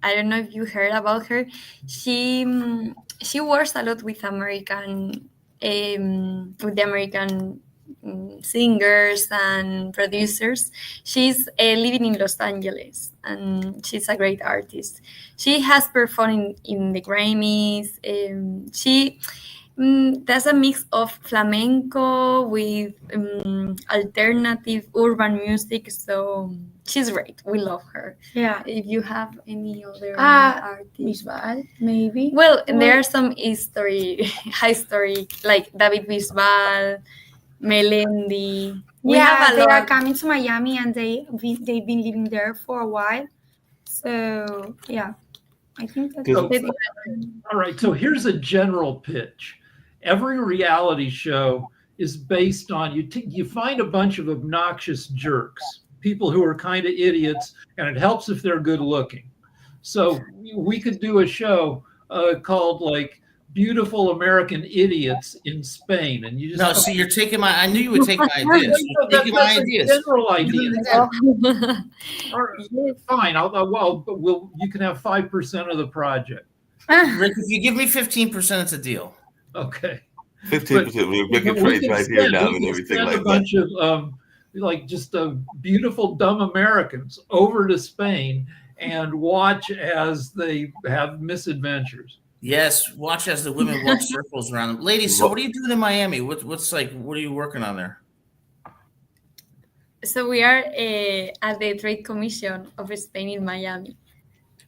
I don't know if you heard about her. She works a lot with the American singers and producers. She's living in Los Angeles, and she's a great artist. She has performed in the Grammys. She does a mix of flamenco with alternative urban music. So she's great. We love her. Yeah. If you have any other artist, Bisbal, maybe. well, there are some high story like David Bisbal, Melendi. We have a they are lot. coming to Miami, and they've been living there for a while. So yeah, I think that's So, it. all right, so here's a general pitch. Every reality show is based on you find a bunch of obnoxious jerks, people who are kind of idiots, and it helps if they're good looking. So we could do a show called like Beautiful American Idiots in Spain, and you just No, see, you're taking I knew you would take my ideas. You're taking my that's a ideas. general idea. Yeah. All right, fine. You can have 5% of the project. Rick, if you give me 15%, it's a deal. Okay. 15%. We're making trades right here now and everything like a bunch of like just beautiful dumb Americans over to Spain and watch as they have misadventures. Yes, watch as the women walk circles around them. Ladies, so what are you doing in Miami? What are you working on there? So we are at the Trade Commission of Spain in Miami.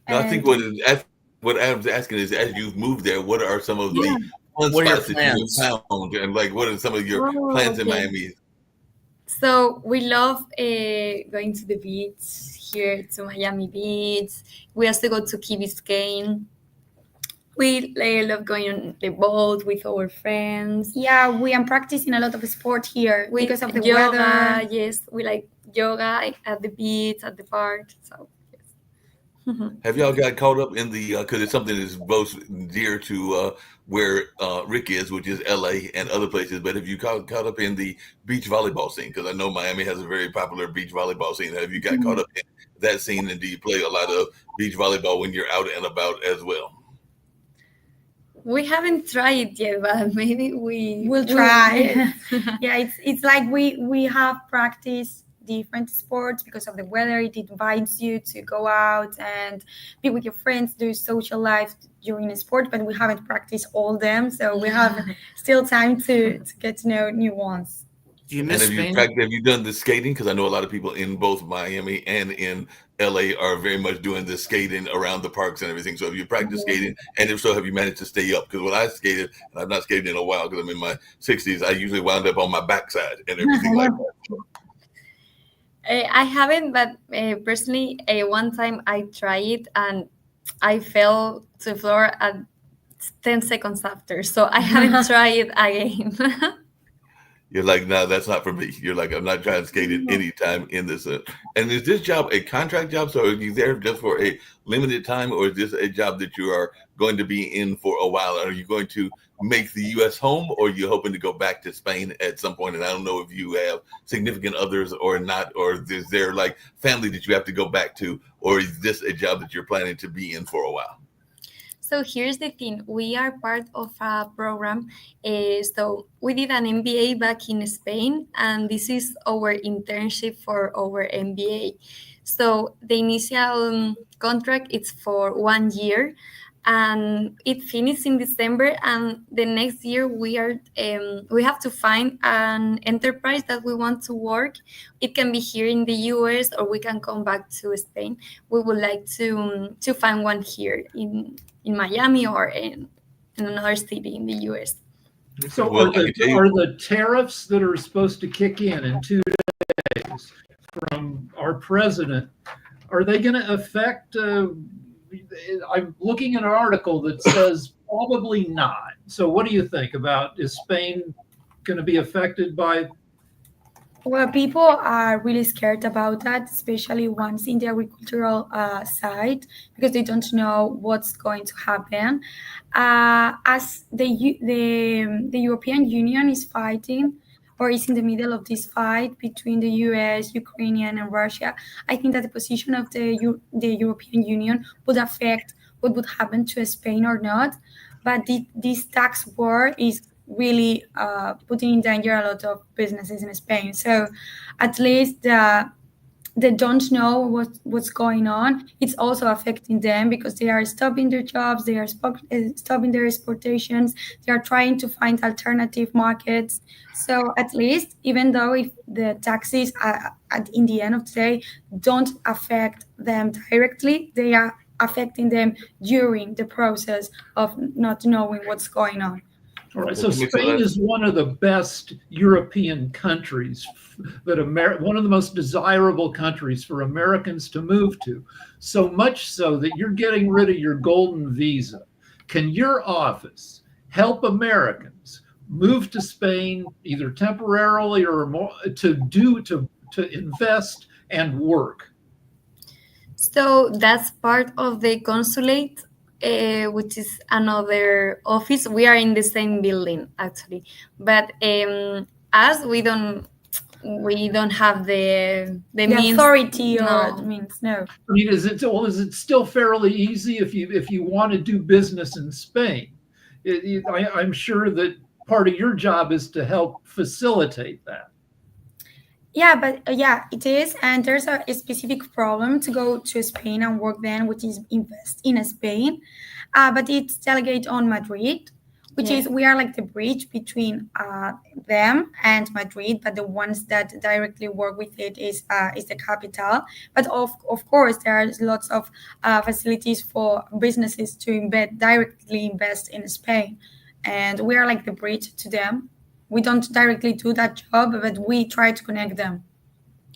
No, I think what Adam's asking is, as you've moved there, what are some of the fun What are your spots that you've found, and like what are some of your plans in Miami? So we love going to the beach here to Miami Beach. We also go to Key Biscayne. We love going on the boat with our friends. Yeah, we are practicing a lot of sport here because of the yoga, weather. yes, we like yoga at the beach, at the park. So yes. Have y'all got caught up in the because it's something that's both dear to where Rick is, which is LA and other places, but have you caught up in the beach volleyball scene? Because I know Miami has a very popular beach volleyball scene. Have you got caught up in that scene, and do you play a lot of beach volleyball when you're out and about as well? We haven't tried it yet, but maybe we will try. Yeah, it's like we have practiced different sports because of the weather. It invites you to go out and be with your friends, do social life during a sport, but we haven't practiced all them, so we have still time to get to know new ones. Do you miss Spain? Have you done the skating? Because I know a lot of people in both Miami and in LA are very much doing the skating around the parks and everything. So have you practiced skating? And if so, have you managed to stay up? Because when I skated, and I've not skated in a while because I'm in my 60s, I usually wound up on my backside and everything like that. I haven't, but personally, one time I tried it and I fell to the floor at 10 seconds after. So I haven't tried it again. You're like, no, that's not for me. You're like, I'm not trying to skate at any time in this. And is this job a contract job? So are you there just for a limited time, or is this a job that you are going to be in for a while? Are you going to make the U.S. home, or are you hoping to go back to Spain at some point? And I don't know if you have significant others or not, or is there like family that you have to go back to, or is this a job that you're planning to be in for a while? So here's the thing. We are part of a program. So we did an MBA back in Spain, and this is our internship for our MBA. So the initial contract is for 1 year, and it finishes in December. And the next year we have to find an enterprise that we want to work. It can be here in the US, or we can come back to Spain. We would like to find one here in Miami or in another city in the US. So Well, are the tariffs that are supposed to kick in 2 days from our president, are they going to affect? I'm looking at an article that says probably not. So what do you think about, is Spain going to be affected by? Well, people are really scared about that, especially ones in the agricultural side, because they don't know what's going to happen. As the European Union is fighting, or is in the middle of this fight between the US, Ukrainian, and Russia, I think that the position of the European Union would affect what would happen to Spain or not. But this tax war is really putting in danger a lot of businesses in Spain. So at least they don't know what's going on. It's also affecting them because they are stopping their jobs, they are stopping their exportations, they are trying to find alternative markets. So at least, even though if the taxes in the end of the day don't affect them directly, they are affecting them during the process of not knowing what's going on. All right, so Spain is one of the best European countries one of the most desirable countries for Americans to move to, so much so that you're getting rid of your golden visa. Can your office help Americans move to Spain either temporarily or more to invest and work? So that's part of the consulate, which is another office. We are in the same building actually, but as we don't have the means, authority no. or the means. No. I mean, is it still fairly easy if you want to do business in Spain? I'm sure that part of your job is to help facilitate that. Yeah, but it is. And there's a specific problem to go to Spain and work then, which is invest in Spain. But it's delegate on Madrid, which is, we are like the bridge between them and Madrid, but the ones that directly work with it is the capital. But of course, there are lots of facilities for businesses to directly invest in Spain. And we are like the bridge to them. We don't directly do that job, but we try to connect them.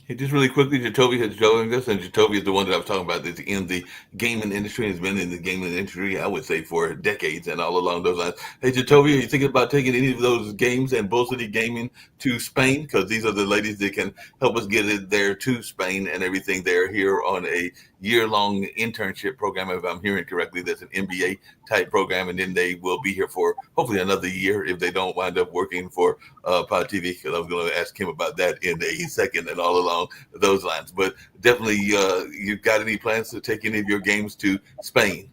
Hey, just really quickly, Jatovia has joined us, and Jatovia is the one that I was talking about that's in the gaming industry, has been in the gaming industry, I would say, for decades and all along those lines. Hey, Jatovia, are you thinking about taking any of those games and Bull City Gaming to Spain? Because these are the ladies that can help us get it there to Spain and everything. They're here on a year-long internship program, if I'm hearing correctly. That's an MBA type program, and then they will be here for hopefully another year if they don't wind up working for Pod TV, because I was going to ask him about that in a second and all along those lines. But definitely, you've got any plans to take any of your games to Spain,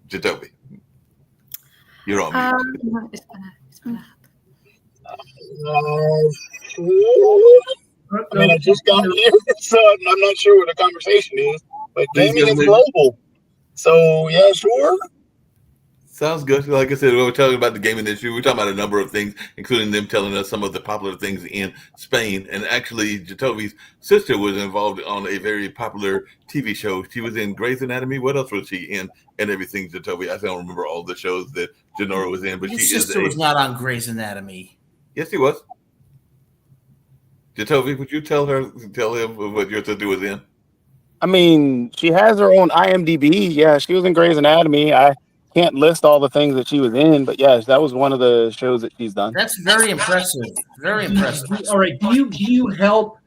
Jacoby? You're on mute. I mean, I just got here, so I'm not sure what the conversation is, but gaming is global. So, yeah, sure. Sounds good. Like I said, we were talking about the gaming industry. We're talking about a number of things, including them telling us some of the popular things in Spain. And actually, Jacoby's sister was involved on a very popular TV show. She was in Grey's Anatomy. What else was she in? And everything, Jacoby. I don't remember all the shows that Janora was in, but Your she sister was not on Grey's Anatomy. Yes, she was. Jacoby, would you tell him what your sister was in? I mean, she has her own IMDb. Yeah, she was in Grey's Anatomy. I can't list all the things that she was in, but yes, that was one of the shows that she's done. That's very impressive. Very impressive. All right. Do you help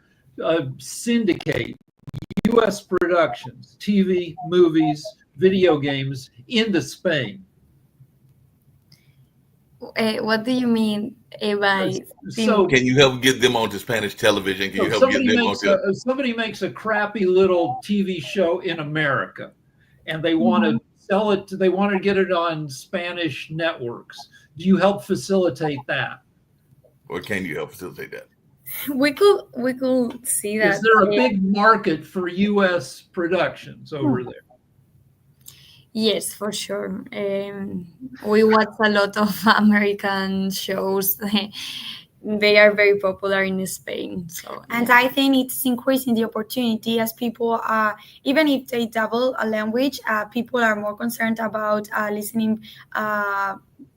syndicate U.S. productions, TV, movies, video games into Spain? What do you mean by So Can you help get them onto Spanish television? Can you help get them onto? somebody makes a crappy little TV show in America, and they want to sell it. They want to get it on Spanish networks. Do you help facilitate that? Or can you help facilitate that? we could see that? Is there a big market for U.S. productions over there? Yes, for sure. We watch a lot of American shows. They are very popular in Spain. So, And I think it's increasing the opportunity as people are, even if they double a language, people are more concerned about listening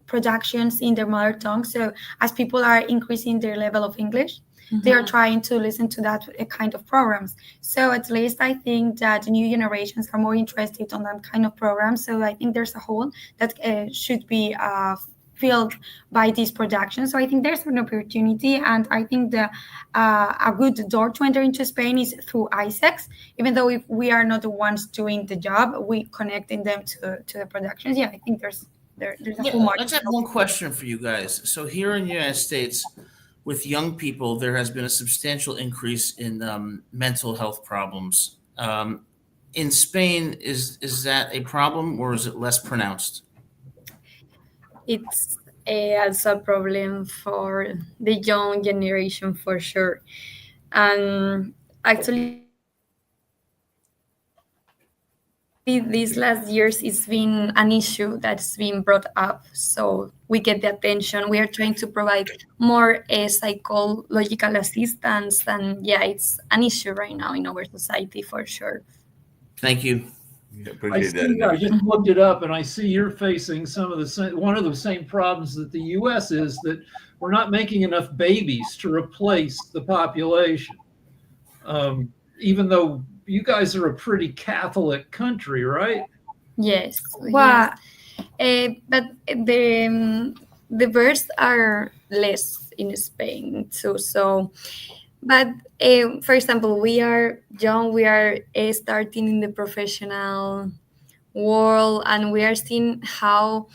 productions in their mother tongue. So as people are increasing their level of English, they are trying to listen to that kind of programs. So at least I think that new generations are more interested on that kind of programs. So I think there's a hole that should be filled by these productions. So I think there's an opportunity, and I think the a good door to enter into Spain is through ISEX. Even though if we are not the ones doing the job, we connecting them to the productions. Yeah, I think there's a whole market. Let's have one question for you guys. So here in the United States, with young people, there has been a substantial increase in mental health problems. In Spain, is that a problem, or is it less pronounced? it's also a problem for the young generation for sure. And actually, these last years it's been an issue that's been brought up, so we get the attention. We are trying to provide more psychological assistance, and yeah, it's an issue right now in our society for sure. Thank you. Yeah, I appreciate see. that. I just looked it up, and I see you're facing one of the same problems that the U.S. is, that we're not making enough babies to replace the population. Even though you guys are a pretty Catholic country, right? Yes, Well, but the births are less in Spain too. So, but for example, we are young. We are starting in the professional world, and we are seeing how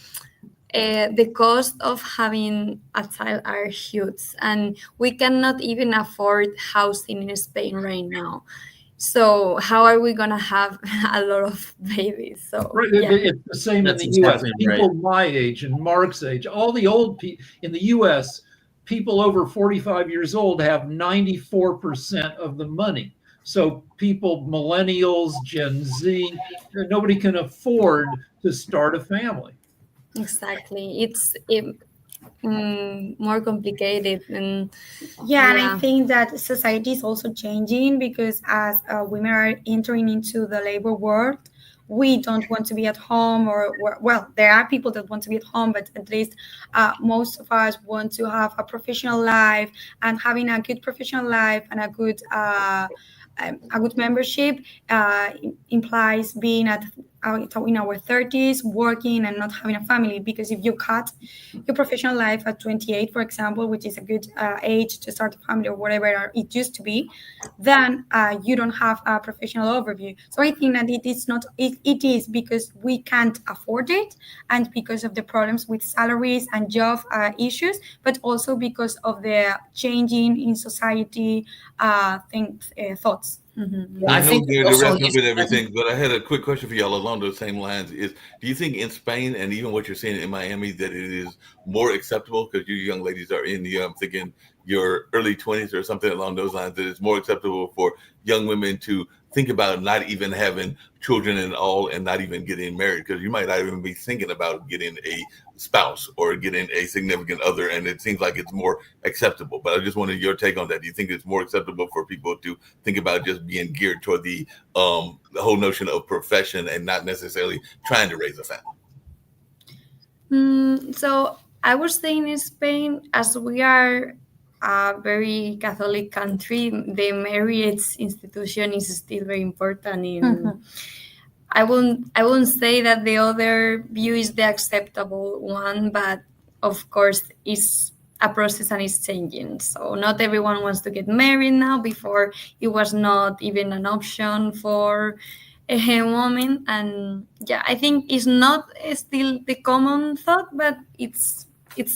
the cost of having a child are huge, and we cannot even afford housing in Spain right now. So how are we gonna have a lot of babies? So Right. yeah. It's the same That's in the U.S. exactly right. People my age and Mark's age, all the old people in the U.S., people over 45 years old have 94% of the money. So people, millennials, Gen Z, nobody can afford to start a family. Exactly. It's more complicated, and yeah, and I yeah. think that society is also changing because as women are entering into the labor world, we don't want to be at home, or well, there are people that want to be at home, but at least most of us want to have a professional life, and having a good professional life and a good membership implies being in our 30s working and not having a family. Because if you cut your professional life at 28, for example, which is a good age to start a family or whatever it used to be, then you don't have a professional overview. So I think that it is because we can't afford it, and because of the problems with salaries and job issues, but also because of the changing in society thoughts. Mhm. Well, I I know think they're also wrapping up in and everything, but I had a quick question for y'all along those same lines. Do you think in Spain and even what you're seeing in Miami that it is more acceptable, because you young ladies are in I'm thinking your early 20s or something along those lines, that it's more acceptable for young women to think about not even having children at all and not even getting married? Because you might not even be thinking about getting a spouse or getting a significant other, and it seems like it's more acceptable. But I just wanted your take on that. Do you think it's more acceptable for people to think about just being geared toward the whole notion of profession and not necessarily trying to raise a family? So I was saying in Spain, as we are a very Catholic country, the marriage institution is still very important in I won't say that the other view is the acceptable one, but of course it's a process and it's changing. So not everyone wants to get married now. Before it was not even an option for a woman, and yeah, I think it's not still the common thought, but it's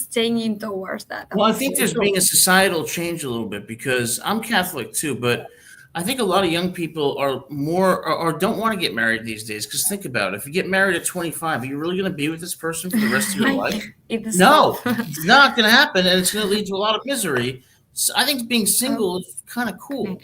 changing towards that. Well, I think there's being a societal change a little bit because I'm Catholic too, but I think a lot of young people are more or don't want to get married these days. Because think about it: if you get married at 25, are you really going to be with this person for the rest of your life? No, it's not going to happen, and it's going to lead to a lot of misery. So I think being single is kind of cool.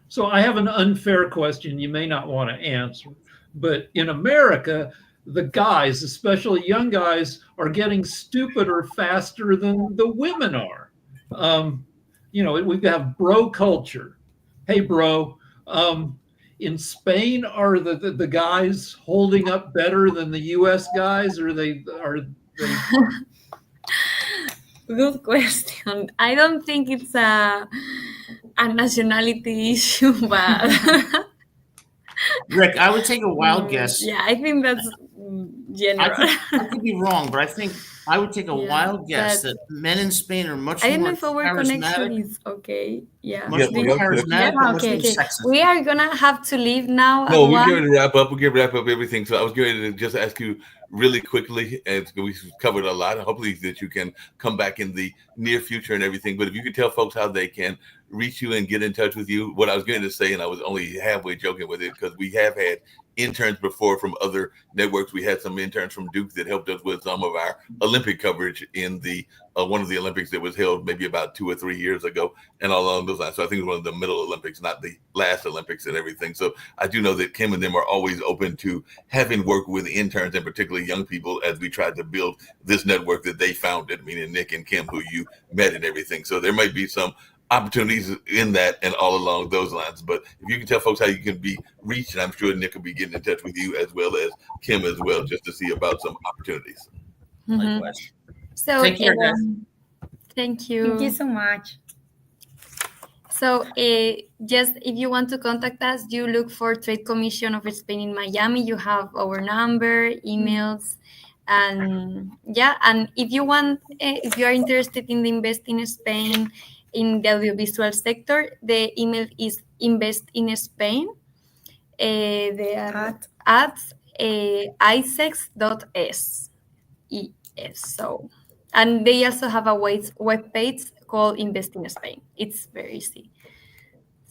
So I have an unfair question you may not want to answer, but in America, the guys, especially young guys, are getting stupider faster than the women are. We have bro culture. Hey, bro. In Spain, are the guys holding up better than the U.S. guys? Or are they? Good question. I don't think it's a nationality issue, but Rick, I would take a wild guess. Yeah, I think that's general. I could be wrong, but I think I would take a wild guess that men in Spain are much more charismatic. I don't know if our connection is okay. Yeah. Much more charismatic. Okay. We are gonna have to leave now. No, we're going to wrap up. We're going to wrap up everything. So I was going to just ask you really quickly, and we've covered a lot. Hopefully that you can come back in the near future and everything. But if you could tell folks how they can reach you and get in touch with you, what I was going to say, and I was only halfway joking with it, because we have had interns before from other networks. We had some interns from Duke that helped us with some of our Olympic coverage in the one of the Olympics that was held maybe about 2 or 3 years ago, and all along those lines. So I think it was one of the middle Olympics, not the last Olympics and everything. So I do know that Kim and them are always open to having work with interns and particularly young people as we tried to build this network that they founded, meaning Nick and Kim, who you met and everything. So there might be some opportunities in that and all along those lines. But if you can tell folks how you can be reached, and I'm sure Nick will be getting in touch with you as well as Kim as well, just to see about some opportunities. Likewise. So take care, guys. Thank you. Thank you so much. So just if you want to contact us, you look for Trade Commission of Spain in Miami. You have our number, emails, and and if you want, if you are interested in investing in Spain in the audiovisual sector, the email is investinspain at isex.es. So, and they also have a web page called Invest in Spain. It's very easy.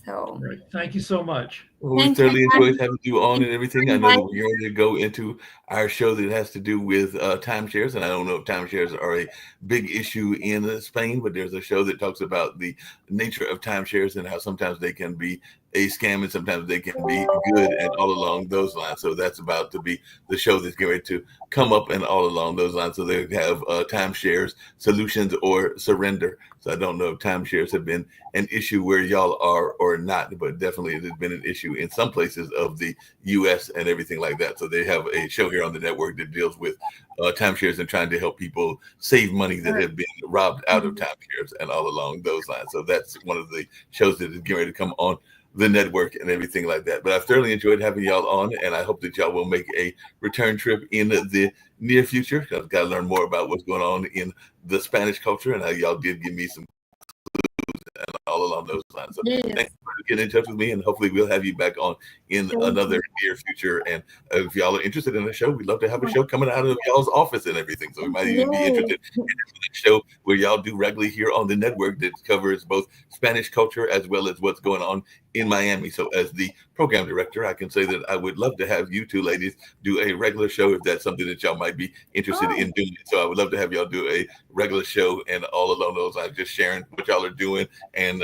So, right. Thank you so much. Well, we thoroughly enjoyed having you on and everything. I know that we're going to go into our show that has to do with timeshares, and I don't know if timeshares are a big issue in Spain, but there's a show that talks about the nature of timeshares and how sometimes they can be a scam and sometimes they can be good and all along those lines. So that's about to be the show that's going to come up and all along those lines. So they have timeshares, solutions, or surrender. So I don't know if timeshares have been an issue where y'all are or not, but definitely it has been an issue in some places of the U.S. and everything like that. So they have a show here on the network that deals with timeshares and trying to help people save money that have been robbed out of timeshares and all along those lines. So that's one of the shows that is getting ready to come on the network and everything like that. But I've thoroughly enjoyed having y'all on, and I hope that y'all will make a return trip in the near future. I've got to learn more about what's going on in the Spanish culture and how y'all did give me some clues and all along those lines. So thanks for getting in touch with me, and hopefully we'll have you back on in another near future. And if y'all are interested in a show, we'd love to have a show coming out of y'all's office and everything. So we might even be interested in a show where y'all do regularly here on the network that covers both Spanish culture as well as what's going on in Miami. So as the program director, I can say that I would love to have you two ladies do a regular show if that's something that y'all might be interested in doing. So I would love to have y'all do a regular show and all along those lines, just sharing what y'all are doing and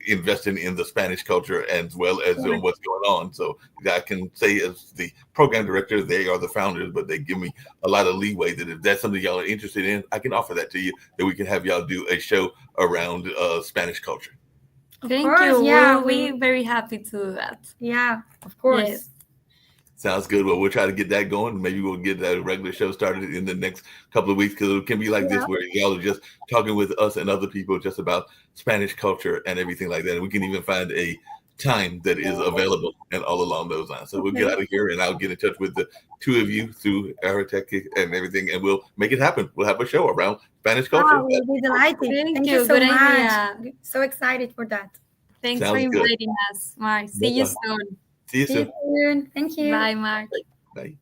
investing in the Spanish culture as well as what's going on. So I can say as the program director, they are the founders, but they give me a lot of leeway that if that's something y'all are interested in, I can offer that to you, that we can have y'all do a show around Spanish culture. Thank you. Yeah, we're very happy to do that. Yeah, of course. Yes. Sounds good. Well, we'll try to get that going. Maybe we'll get that regular show started in the next couple of weeks, because it can be like this where y'all are just talking with us and other people just about Spanish culture and everything like that. And we can even find a time that is available and all along those lines. So we'll get out of here and I'll get in touch with the two of you through Aerotech and everything, and we'll make it happen. We'll have a show around Spanish culture. Oh, we'll be delighted. Thank you so Good much. idea. So excited for that. Thanks Sounds for good. inviting us, Mark. See you soon. See you See you soon. soon. Thank you. Bye, Mark. Bye.